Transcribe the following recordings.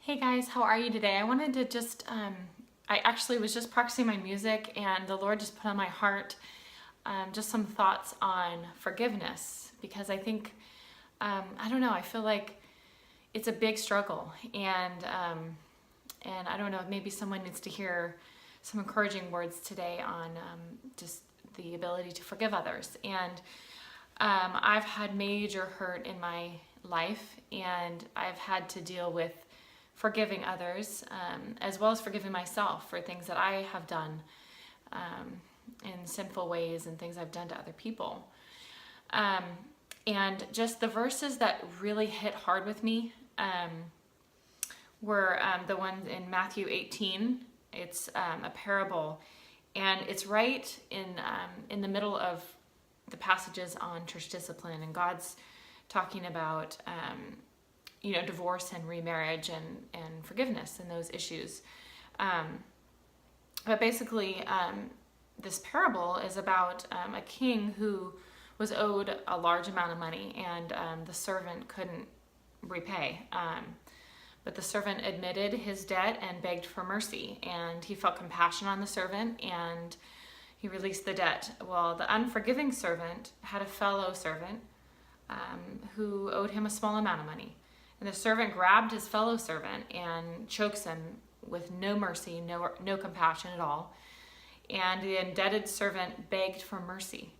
Hey guys, how are you today? I wanted to I actually was just practicing my music and the Lord just put on my heart just some thoughts on forgiveness because I think, I don't know, I feel like it's a big struggle and I don't know, maybe someone needs to hear some encouraging words today on just the ability to forgive others. And I've had major hurt in my life and I've had to deal with forgiving others, as well as forgiving myself for things that I have done in sinful ways and things I've done to other people. And just the verses that really hit hard with me were the ones in Matthew 18. It's a parable, and it's right in the middle of the passages on church discipline, and God's talking about divorce and remarriage and forgiveness and those issues. But basically, this parable is about a king who was owed a large amount of money, and the servant couldn't repay. But the servant admitted his debt and begged for mercy, and he felt compassion on the servant, and he released the debt. Well, the unforgiving servant had a fellow servant who owed him a small amount of money. And the servant grabbed his fellow servant and chokes him with no mercy, no compassion at all. And the indebted servant begged for mercy.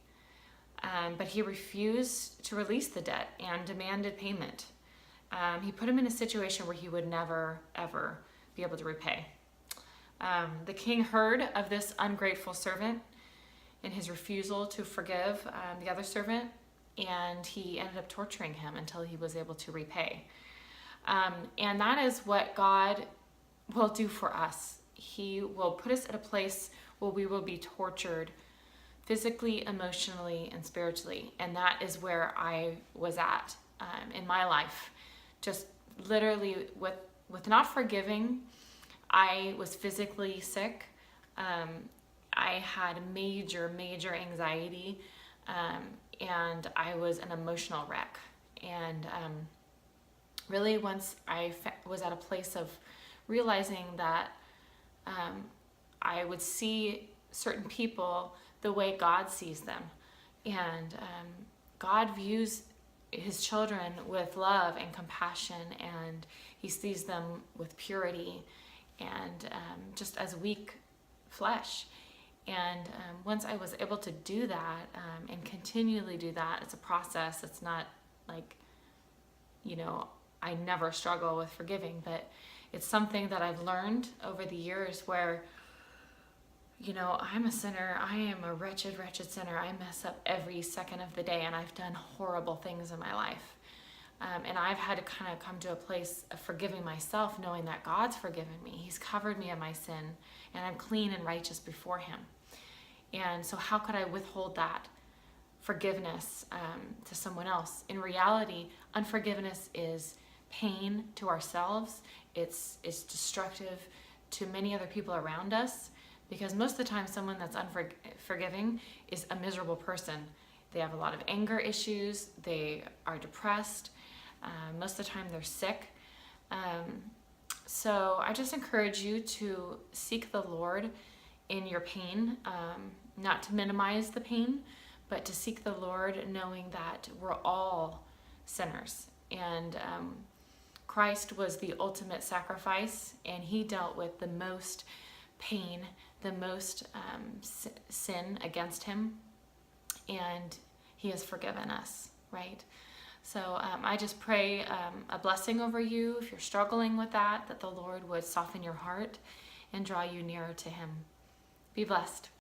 But he refused to release the debt and demanded payment. He put him in a situation where he would never, ever be able to repay. The king heard of this ungrateful servant and his refusal to forgive the other servant, and he ended up torturing him until he was able to repay. And that is what God will do for us. He will put us at a place where we will be tortured physically, emotionally, and spiritually. And that is where I was at in my life. Just literally with not forgiving, I was physically sick. I had major anxiety, and I was an emotional wreck. And really, once I was at a place of realizing that I would see certain people the way God sees them, and God views his children with love and compassion, and he sees them with purity and just as weak flesh. And once I was able to do that and continually do that, it's a process. It's not like, I never struggle with forgiving, but it's something that I've learned over the years where, I'm a sinner. I am a wretched sinner. I mess up every second of the day, and I've done horrible things in my life. And I've had to kind of come to a place of forgiving myself, knowing that God's forgiven me. He's covered me of my sin, and I'm clean and righteous before him. And so how could I withhold that forgiveness to someone else? In reality, unforgiveness is pain to ourselves. It's destructive to many other people around us, because most of the time someone that's unforgiving is a miserable person. They have a lot of anger issues. They are depressed. Most of the time they're sick. So I just encourage you to seek the Lord in your pain, not to minimize the pain, but to seek the Lord knowing that we're all sinners. And Christ was the ultimate sacrifice, and he dealt with the most pain, the most sin against him, and he has forgiven us, right? So I just pray a blessing over you if you're struggling with that the Lord would soften your heart and draw you nearer to him. Be blessed.